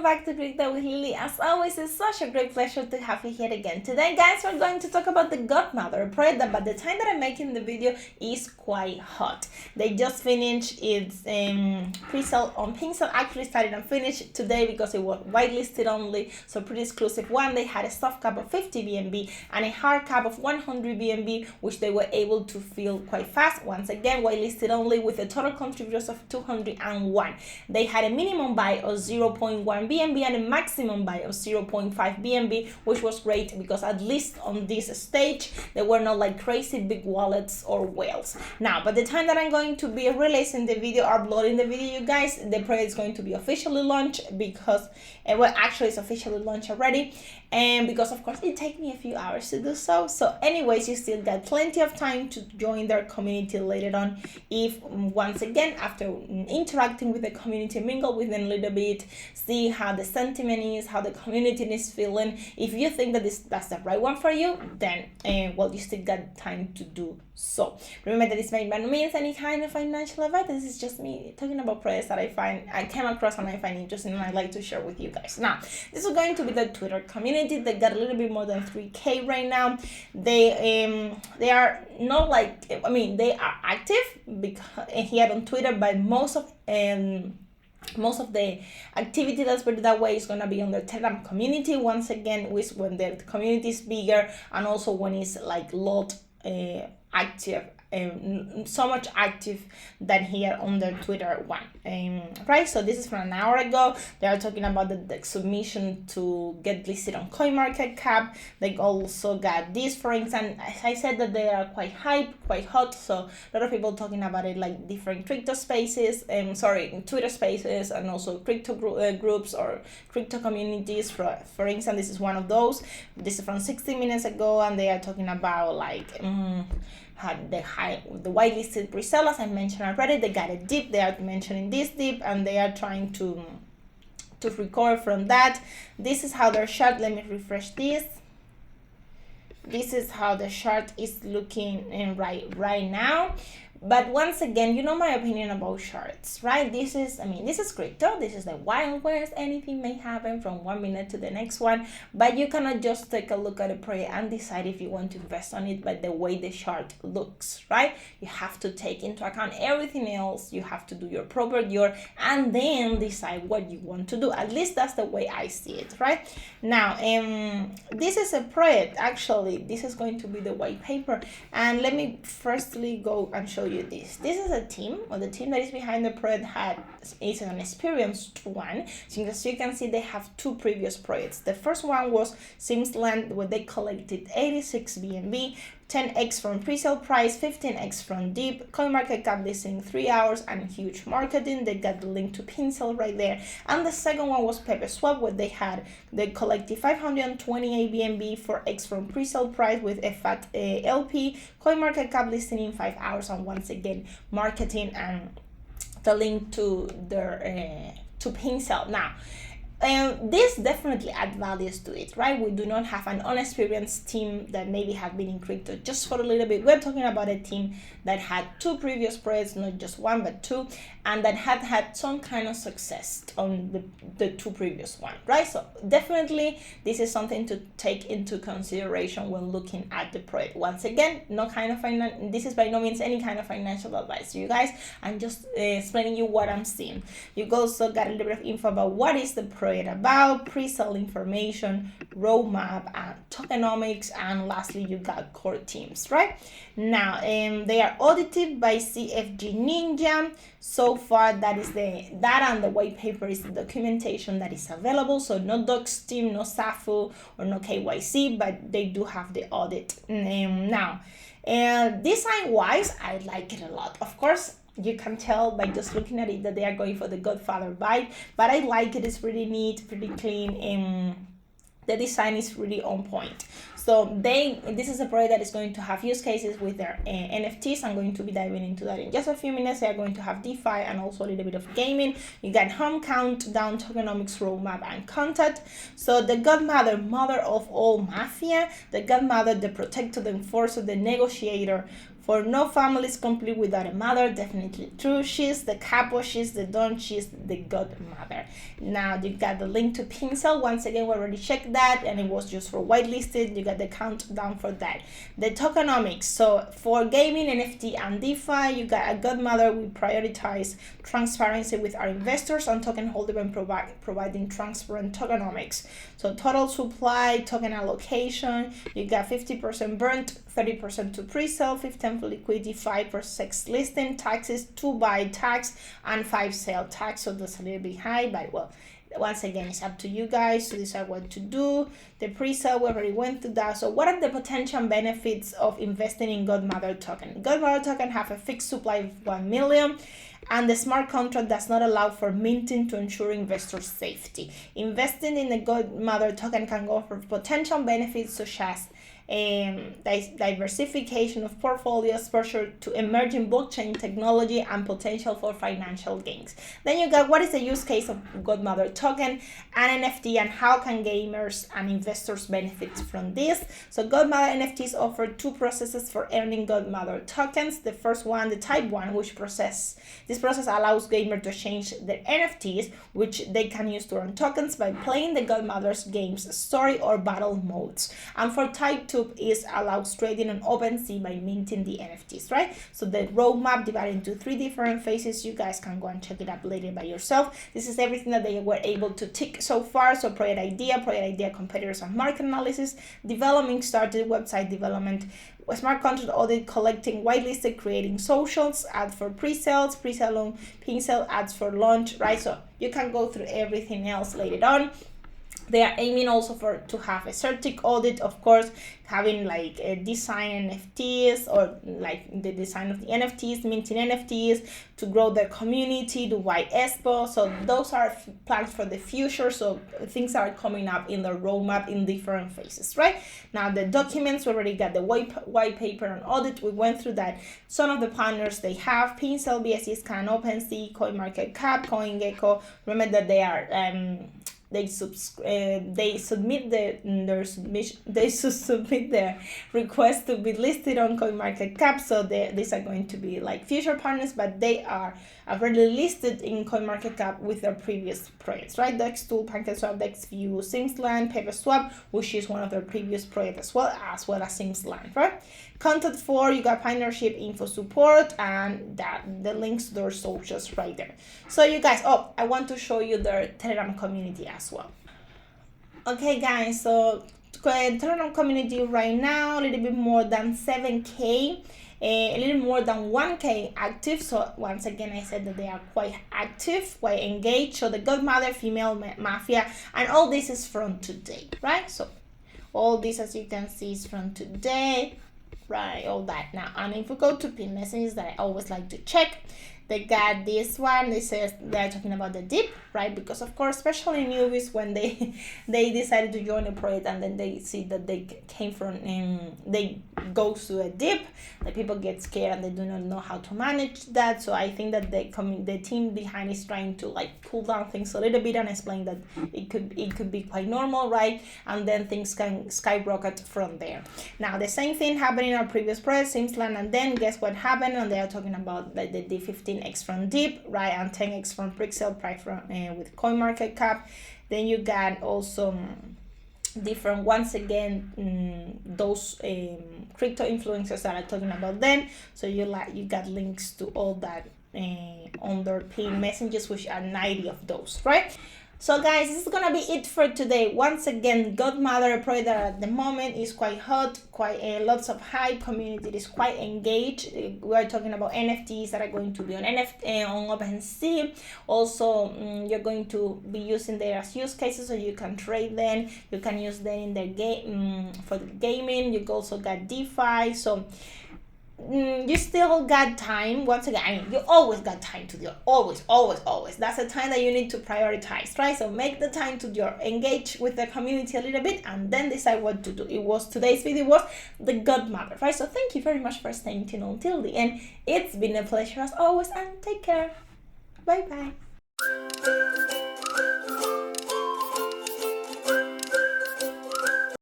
welcome back to Crypto with Lily. As always, it's such a great pleasure to have you here again. Today, guys, we're going to talk about the Godmother project that by the time that I'm making the video is quite hot. They just finished its pre-sale on Pinsel. Actually started and finished today because it was whitelisted only, so pretty exclusive one. They had a soft cap of 50 BNB and a hard cap of 100 BNB, which they were able to fill quite fast. Once again, whitelisted only with a total contributors of 201. They had a minimum buy of 0.1 BNB and a maximum buy of 0.5 BNB, which was great because at least on this stage they were not like crazy big wallets or whales. Now, by the time that I'm going to be releasing the video, uploading the video, you guys, the project is going to be officially launched because, well, actually it's officially launched already, and because of course it takes me a few hours to do so. So anyways, you still got plenty of time to join their community later on if, once again, after interacting with the community, mingle with them a little bit, see how the sentiment is, how the community is feeling. If you think that that's the right one for you, then well, you still got time to do so. Remember that this may by no means any kind of financial advice. This is just me talking about projects that I came across and I find interesting and I like to share with you guys. Now, this is going to be the Twitter community. They got a little bit more than 3K right now. They are not like, I mean, they are active because here on Twitter, but most of the activity, let's put it that way, is going to be on the Telegram community. Once again, with when the community is bigger and also when it's like lot active, so much active than here on the Twitter one, right? So this is from an hour ago. They are talking about the submission to get listed on CoinMarketCap. They also got this, for instance. As I said, that they are quite hype, quite hot, so a lot of people talking about it, like different crypto spaces, Twitter spaces, and also crypto groups or crypto communities. For instance, this is one of those. This is from 60 minutes ago, and they are talking about like had the whitelisted pre-sale, as I mentioned already. They got a dip. They are mentioning this dip, and they are trying to recover from that. This is how their chart. Let me refresh this. This is how the chart is looking right now. But once again, you know my opinion about charts, right? This is crypto. This is the Wild West. Anything may happen from 1 minute to the next one. But you cannot just take a look at a project and decide if you want to invest on it by the way the chart looks, right? You have to take into account everything else. You have to do your proper and then decide what you want to do. At least that's the way I see it, right? Now, this is a project. Actually, this is going to be the white paper. And let me firstly go and show you this. This is a team, or the team that is behind the project is an experienced one. So as you can see, they have two previous projects. The first one was Simsland, where they collected 86 BNB, 10x from pre-sale price, 15x from dip, CoinMarketCap listing 3 hours, and huge marketing. They got the link to Pinsel right there. And the second one was Pepe Swap, where they collected 528 BNB, 4x from pre-sale price with a fat LP, CoinMarketCap listing in 5 hours, and once again marketing and the link to their to Pinsel. Now, this definitely adds values to it, right? We do not have an unexperienced team that maybe have been in crypto just for a little bit. We're talking about a team that had two previous projects, not just one, but two, and that had some kind of success on the two previous one, right? So definitely this is something to take into consideration when looking at the project. Once again, this is by no means any kind of financial advice, you guys. I'm just explaining you what I'm seeing. You also got a little bit of info about what is the project about, pre-sale information, roadmap, and tokenomics, and lastly you got core teams, right? Now, they are audited by CFG Ninja. So far, that and the white paper is the documentation that is available. So no docs team, no SAFU, or no KYC, but they do have the audit. Now, design wise, I like it a lot. Of course, you can tell by just looking at it that they are going for the Godfather vibe, but I like it. It's pretty neat, pretty clean, the design is really on point. So this is a project that is going to have use cases with their NFTs. I'm going to be diving into that in just a few minutes. They are going to have DeFi and also a little bit of gaming. You got home countdown, tokenomics, roadmap, and content. So the Godmother, mother of all mafia, the Godmother, the protector, the enforcer, the negotiator For no family is complete without a mother, definitely true. She's the capo, she's the don, she's the godmother. Now you got the link to Pincel. Once again, we already checked that, and it was just for whitelisted. You got the countdown for that. The tokenomics. So for gaming, NFT, and DeFi, you got a godmother. We prioritize transparency with our investors and token holder when providing transparent tokenomics. So total supply, token allocation, you got 50% burnt, 30% to pre-sale, 15% for liquidity, 5% for sex listing, taxes, 2 buy tax, and 5 sale tax. So that's a little bit high, but well, once again, it's up to you guys to decide what to do. The pre-sale, we already went through that. So what are the potential benefits of investing in Godmother token? Godmother token have a fixed supply of 1 million, and the smart contract does not allow for minting to ensure investor safety. Investing in the Godmother token can offer potential benefits such as diversification of portfolio, exposure to emerging blockchain technology, and potential for financial gains. Then you got what is the use case of Godmother token and NFT, and how can gamers and investors benefit from this. So Godmother NFTs offer 2 processes for earning Godmother tokens. The first one, the type 1, this process allows gamers to exchange their NFTs, which they can use to earn tokens by playing the Godmother's games, story or battle modes. And for type 2 is allows trading on OpenSea by minting the NFTs, right? So the roadmap divided into 3 different phases. You guys can go and check it up later by yourself. This is everything that they were able to tick so far. So project idea, competitors and market analysis, development started, website development, smart contract audit, collecting whitelisted, creating socials, ads for pre-sales, pre-sale on Pincel, ads for launch, right? So you can go through everything else later on. They are aiming also to have a certic audit, of course, having like a design NFTs, or like the design of the NFTs, minting NFTs, to grow their community, do White Expo. So those are plans for the future. So things are coming up in the roadmap in different phases, right? Now the documents, we already got the white paper on audit. We went through that. Some of the partners they have: Pincel, BSC Scan, OpenSea, CoinMarketCap, CoinGecko. Remember that they are they submit their request to be listed on CoinMarketCap. So these are going to be like future partners, but they are already listed in CoinMarketCap with their previous projects, right? Dextool, PancakeSwap, DexView, SimsLand, PaperSwap, which is one of their previous projects as well as SimsLand, right? Contact for, you got partnership info support, and the links to their socials right there. So you guys, I want to show you their Telegram community as well. Okay guys, so Telegram community right now, a little bit more than 7K, a little more than 1K active. So once again, I said that they are quite active, quite engaged. So the Godmother female mafia, and all this is from today, right? So all this, as you can see, is from today, right? All that. Now, and if we go to pin messages that I always like to check, they got this one. They says they're talking about the dip, right? Because of course, especially newbies, when they decided to join a project and then they see that they came from they go to a dip, the people get scared and they do not know how to manage that. So I think that the team behind is trying to like cool down things a little bit and explain that it could be quite normal, right? And then things can skyrocket from there. Now the same thing happened in our previous project, SimsLand, and then guess what happened? And they are talking about like the D15X from dip, right? And 10X from pre-sale price from with CoinMarketCap. Then you got also different, once again, those crypto influencers that I'm talking about then. So you got links to all that on their pin messages, which are 90 of those, right? So guys, this is gonna be it for today. Once again, Godmother project at the moment is quite hot, quite lots of hype. Community is quite engaged. We are talking about NFTs that are going to be on on OpenSea. Also, you're going to be using them as use cases, so you can trade them. You can use them in their game for the gaming. You also got DeFi. So you still got time. Once again, I mean, you always got time to do it. Always. That's a time that you need to prioritize, right? So make the time to engage with the community a little bit and then decide what to do. Today's video was the Godmother, right? So thank you very much for staying tuned until the end. It's been a pleasure as always, and take care. Bye bye.